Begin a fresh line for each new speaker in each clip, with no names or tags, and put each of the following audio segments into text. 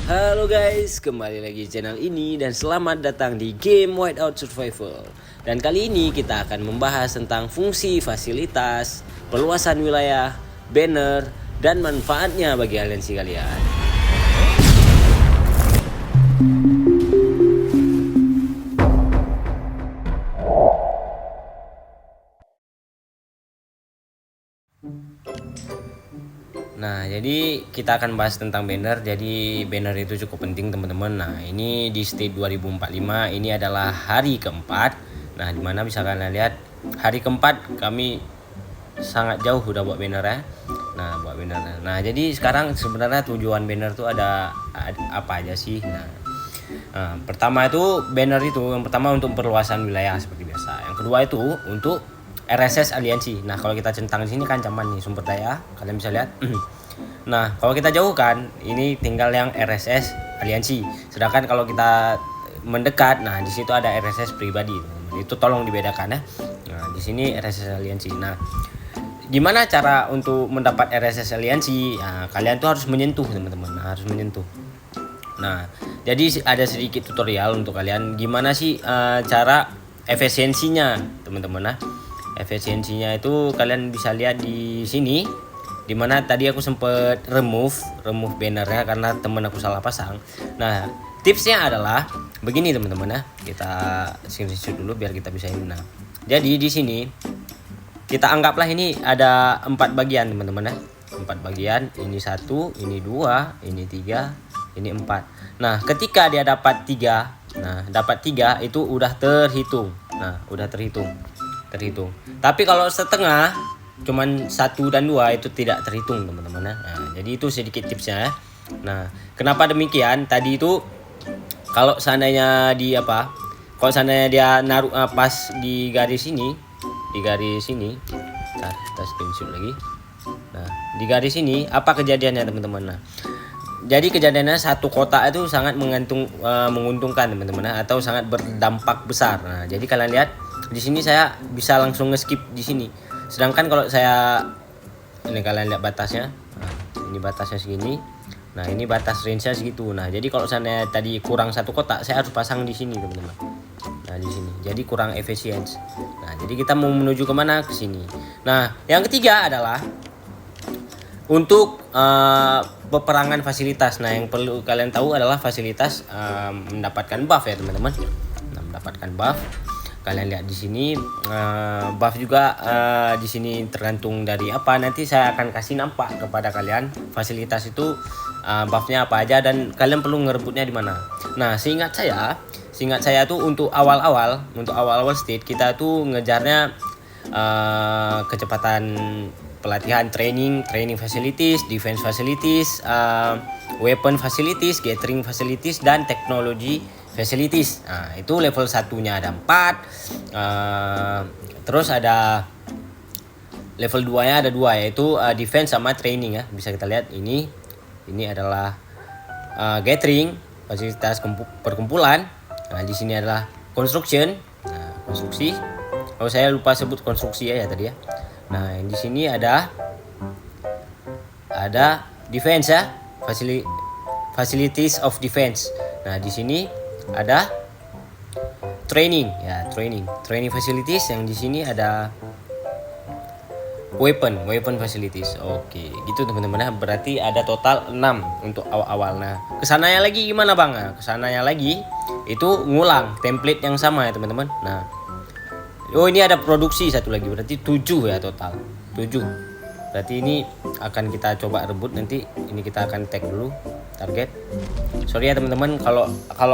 Halo guys, kembali lagi di channel ini dan selamat datang di game Whiteout Survival. Dan kali ini kita akan membahas tentang fungsi, fasilitas, perluasan wilayah, banner, dan manfaatnya bagi aliansi kalian. Nah, jadi kita akan bahas tentang banner. Jadi banner itu cukup penting teman-teman. Nah, ini di state 2045 ini adalah hari keempat. Nah, dimana bisa kalian lihat hari keempat kami sangat jauh udah buat banner ya. Nah, buat banner. Nah, jadi sekarang sebenarnya tujuan banner tuh ada apa aja sih? Nah, pertama itu banner itu yang pertama untuk perluasan wilayah seperti biasa. Yang kedua itu untuk RSS aliansi. Nah, kalau kita centang di sini kan ancaman nih sumber daya, kalian bisa lihat. Nah, kalau kita jauhkan, ini tinggal yang RSS aliansi. Sedangkan kalau kita mendekat, nah di situ ada RSS pribadi. Itu tolong dibedakan ya. Nah, di sini RSS aliansi. Nah, gimana cara untuk mendapat RSS aliansi? Nah, kalian tuh harus menyentuh teman-teman. Nah, harus menyentuh. Nah, jadi ada sedikit tutorial untuk kalian gimana sih cara efisiensinya teman-teman. Nah, efisiensinya itu kalian bisa lihat di sini, dimana tadi aku sempet remove bannernya karena temen aku salah pasang. Nah, tipsnya adalah begini teman-teman ya. Kita screenshot dulu biar kita bisa ini. Nah, jadi di sini kita anggaplah ini ada 4 bagian teman-teman ya. 4 bagian, ini 1, ini 2, ini 3, ini 4. Nah, ketika dia dapat 3, nah dapat 3 itu udah terhitung. Nah, udah terhitung. Tapi kalau setengah cuman 1 dan 2 itu tidak terhitung teman-teman ya. Nah, jadi itu sedikit tipsnya ya. Nah, kenapa demikian? Tadi itu kalau seandainya kalau seandainya dia naruh pas di garis ini, kita screenshot lagi. Nah, di garis ini apa kejadiannya teman-teman? Nah, jadi kejadiannya satu kotak itu sangat menguntungkan teman-teman ya, atau sangat berdampak besar. Nah, jadi kalian lihat di sini saya bisa langsung nge-skip di sini. Sedangkan kalau saya ini kalian lihat batasnya. Nah, ini batasnya segini. Nah, ini batas range-nya segitu. Nah, jadi kalau saya tadi kurang satu kotak, saya harus pasang di sini teman-teman. Nah, di sini. Jadi kurang efisien. Nah, jadi kita mau menuju kemana? Ke sini. Nah, yang ketiga adalah untuk peperangan fasilitas. Nah, yang perlu kalian tahu adalah fasilitas mendapatkan buff ya teman-teman. Nah, mendapatkan buff. Kalian lihat di sini buff juga di sini tergantung dari apa. Nanti saya akan kasih nampak kepada kalian fasilitas itu buffnya apa aja dan kalian perlu ngerebutnya di mana. Nah, seingat saya tuh untuk awal-awal state kita tuh ngejarnya kecepatan pelatihan, training facilities, defense facilities, weapon facilities, gathering facilities, dan technology facilities. Nah, itu level 1-nya ada 4. Terus ada level 2-nya ada 2, yaitu defense sama training ya. Bisa kita lihat ini adalah gathering, fasilitas perkumpulan. Nah, di sini adalah construction. Nah, konstruksi. Oh, saya lupa sebut konstruksi ya tadi ya. Nah, di sini ada defense ya, facilities of defense. Nah, di sini ada training facilities. Yang di sini ada weapon facilities. Oke, gitu teman-teman ya. Berarti ada total 6 untuk awal-awal. Nah, kesananya lagi gimana Bang? Nah, kesananya lagi itu ngulang template yang sama ya teman-teman. Nah, ini ada produksi satu lagi, berarti 7 ya total. 7. Berarti ini akan kita coba rebut nanti. Ini kita akan tag dulu target. Sorry ya teman-teman kalau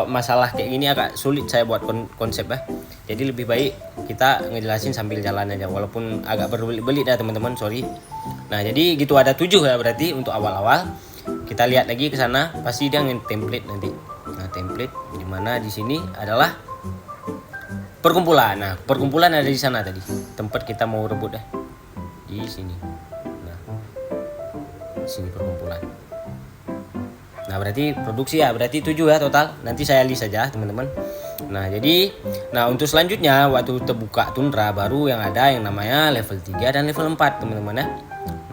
masalah kayak gini agak sulit saya buat konsep ya. Jadi lebih baik kita ngejelasin sambil jalan aja walaupun agak berbelit-belit ya teman-teman, sorry. Nah, jadi gitu ada 7 ya berarti untuk awal-awal. Kita lihat lagi ke sana, pasti dia ngin template nanti. Nah, template di mana di sini adalah perkumpulan. Nah, perkumpulan ada di sana tadi. Tempat kita mau rebut deh. Di sini. Nah, di sini perkumpulan. Nah, berarti produksi ya, berarti 7 ya total. Nanti saya list saja, teman-teman. Nah, jadi untuk selanjutnya waktu terbuka tundra baru yang ada yang namanya level 3 dan level 4, teman-teman ya.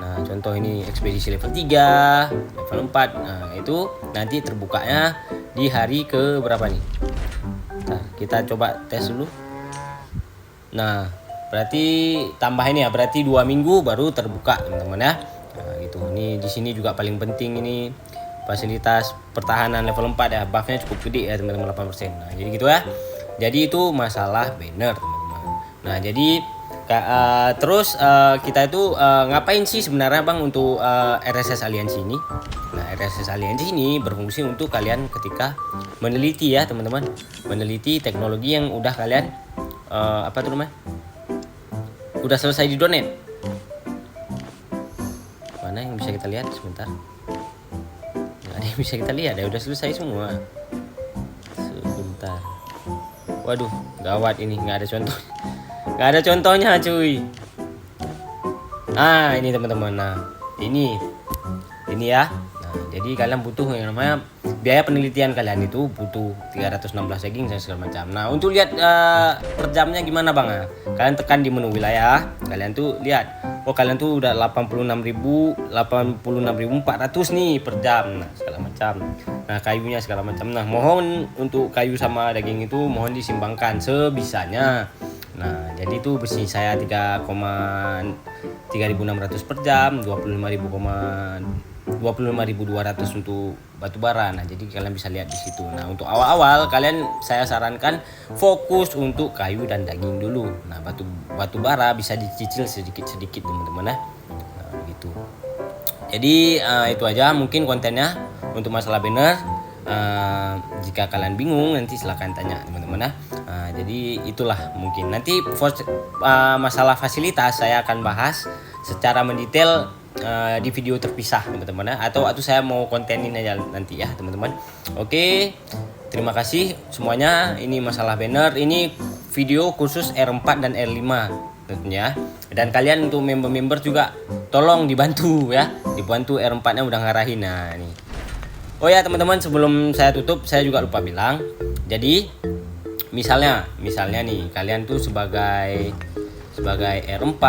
Nah, contoh ini ekspedisi level 3, level 4. Nah, itu nanti terbukanya di hari ke berapa nih? Nah, kita coba tes dulu. Nah, berarti tambah ini ya, berarti 2 minggu baru terbuka teman-teman ya. Nah, gitu. Ini di sini juga paling penting ini fasilitas pertahanan level 4 ya, buffnya cukup gede ya teman-teman, 8%. Nah, jadi gitu ya. Jadi itu masalah banner teman-teman. Nah, jadi terus kita itu ngapain sih sebenarnya Bang untuk RSS Aliansi ini? Nah, RSS Aliansi ini berfungsi untuk kalian ketika meneliti ya teman-teman, meneliti teknologi yang udah kalian apa tuh namanya, udah selesai di donate. Mana yang bisa kita lihat sebentar? Nggak ada yang bisa kita lihat ya, udah selesai semua. Sebentar. Waduh, gawat ini, nggak ada contoh. Nggak ada contohnya cuy. Nah ini teman-teman, nah ini ya. Nah, jadi kalian butuh yang namanya biaya penelitian, kalian itu butuh 316 egging dan segala macam. Nah untuk lihat per jamnya gimana Bang? Nah, kalian tekan di menu wilayah, kalian tuh lihat, oh kalian tuh udah 86.400 nih per jam, nah segala macam. Nah kayunya segala macam. Nah mohon untuk kayu sama daging itu mohon disimbangkan sebisanya. Nah jadi itu besi saya 3,3600 per jam, 25.200 untuk batu bara. Nah jadi kalian bisa lihat di situ. Nah untuk awal-awal kalian saya sarankan fokus untuk kayu dan daging dulu. Nah batu bara bisa dicicil sedikit-sedikit teman-teman ya. Nah gitu. Jadi itu aja mungkin kontennya untuk masalah banner. Jika kalian bingung nanti silahkan tanya teman-teman ya. Jadi itulah mungkin nanti masalah fasilitas saya akan bahas secara mendetail di video terpisah teman-teman ya, atau saya mau kontenin aja nanti ya teman-teman. Oke, terima kasih semuanya. Ini masalah banner, ini video khusus R4 dan R5 tentunya. Dan kalian untuk member-member juga tolong dibantu ya, dibantu R4-nya udah ngarahin. Nah ini. Oh ya teman-teman, sebelum saya tutup saya juga lupa bilang. Jadi misalnya nih kalian tuh sebagai R4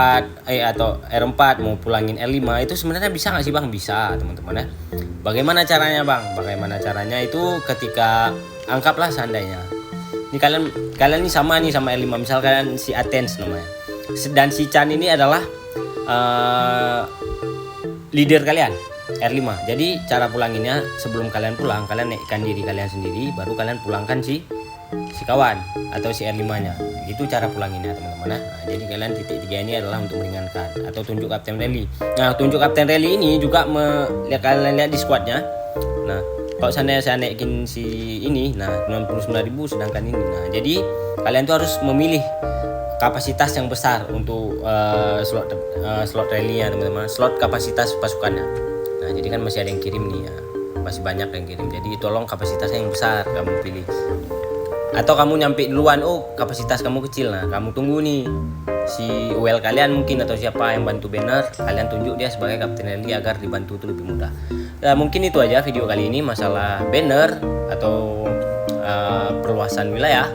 atau R4 mau pulangin R5 itu sebenarnya bisa nggak sih Bang? Bisa teman-teman ya. Bagaimana caranya Bang? Bagaimana caranya itu ketika anggaplah seandainya ini kalian ini sama R5, misal kalian si Athens namanya dan si Chan ini adalah leader kalian R5. Jadi cara pulanginnya sebelum kalian pulang, kalian naikkan diri kalian sendiri, baru kalian pulangkan si kawan atau si R5-nya. Gitu cara pulanginnya teman-teman. Nah, jadi kalian titik 3 ini adalah untuk meringankan atau tunjuk Kapten Rally. Nah, tunjuk Kapten Rally ini juga kalian lihat di squadnya. Nah, kalau saya naikin si ini, nah 99.000 sedangkan ini. Nah, jadi kalian tuh harus memilih kapasitas yang besar untuk slot rally ya teman-teman, slot kapasitas pasukannya. Nah, jadi kan masih ada yang kirim nih ya. Masih banyak yang kirim. Jadi tolong kapasitasnya yang besar kamu pilih. Atau kamu nyampe duluan, oh kapasitas kamu kecil, nah kamu tunggu nih si UL kalian mungkin atau siapa yang bantu banner, kalian tunjuk dia sebagai Kapten Rally agar dibantu itu lebih mudah. Nah, mungkin itu aja video kali ini masalah banner atau perluasan wilayah.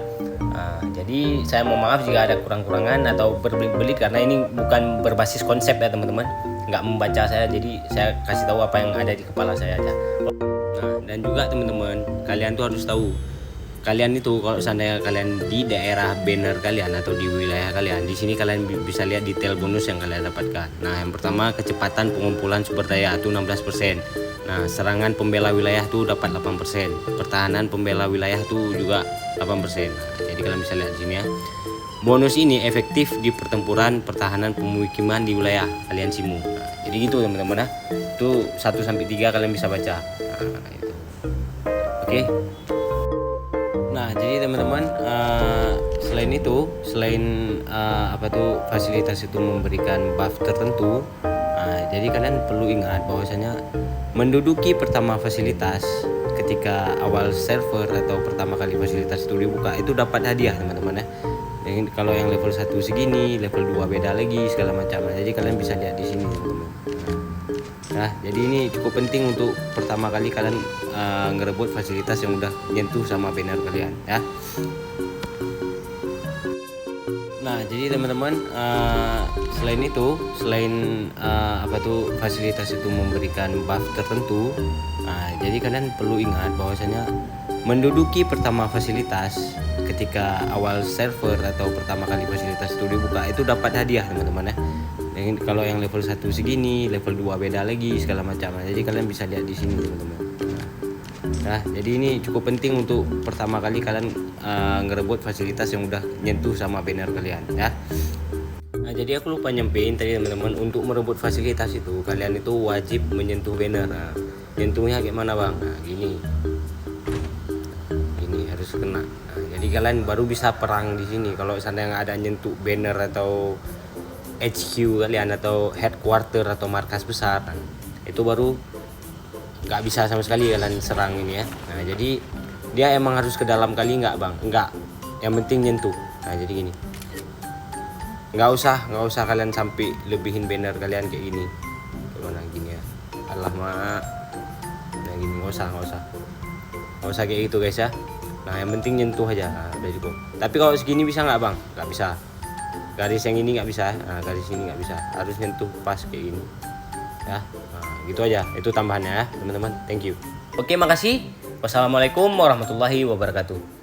Jadi saya mohon maaf jika ada kurang-kurangan atau berbelit-belit karena ini bukan berbasis konsep ya teman-teman, nggak membaca saya, jadi saya kasih tahu apa yang ada di kepala saya aja. Nah, dan juga teman-teman, kalian tuh harus tahu, kalian itu kalau seandainya kalian di daerah banner kalian atau di wilayah kalian, di sini kalian bisa lihat detail bonus yang kalian dapatkan. Nah, yang pertama kecepatan pengumpulan sumber daya itu 16%. Nah, serangan pembela wilayah tuh dapat 8%. Pertahanan pembela wilayah tuh juga 8%. Nah, jadi kalian bisa lihat di sini ya. Bonus ini efektif di pertempuran pertahanan pemukiman di wilayah kalian simu. Nah, jadi gitu teman-teman ya. Itu 1 sampai 3 kalian bisa baca. Nah, itu. Oke. Nah jadi teman-teman, selain fasilitas itu memberikan buff tertentu, jadi kalian perlu ingat bahwasanya menduduki pertama fasilitas ketika awal server atau pertama kali fasilitas itu dibuka itu dapat hadiah teman-teman ya. Jadi kalau yang level 1 segini, level 2 beda lagi segala macam. Jadi kalian bisa lihat di sini teman-teman. Nah, jadi ini cukup penting untuk pertama kali kalian ngerebut fasilitas yang udah nyentuh sama banner kalian ya. Nah, jadi teman-teman, selain itu, fasilitas itu memberikan buff tertentu. Nah, jadi kalian perlu ingat bahwasanya menduduki pertama fasilitas ketika awal server atau pertama kali fasilitas itu dibuka itu dapat hadiah teman-teman ya. Jadi kalau yang level 1 segini, level 2 beda lagi segala macam. Jadi kalian bisa lihat di sini teman-teman. Nah, jadi ini cukup penting untuk pertama kali kalian ngerebut fasilitas yang udah nyentuh sama banner kalian ya. Nah, jadi aku lupa nyampein tadi teman-teman, untuk merebut fasilitas itu kalian itu wajib menyentuh banner. Nah, nyentuhnya gimana bang? Nah, gini harus kena. Nah, jadi kalian baru bisa perang di sini. Kalau seandainya ada nyentuh banner atau HQ kalian atau headquarter atau markas besar, nah, itu baru nggak bisa sama sekali kalian serang ini ya. Nah, jadi dia emang harus ke dalam kali nggak bang? Nggak, yang penting nyentuh. Nah, jadi gini, nggak usah kalian sampai lebihin banner kalian kayak gini, gimana gini ya, alamak. Nah gini, nggak usah kayak gitu guys ya. Nah, yang penting nyentuh aja. Nah, udah cukup. Tapi kalau segini bisa nggak bang? Nggak bisa. Garis yang ini nggak bisa. Nah, garis ini nggak bisa. Harus nyentuh pas kayak gini ya. Nah, gitu aja. Itu tambahannya ya teman-teman. Thank you. Oke, makasih. Wassalamualaikum warahmatullahi wabarakatuh.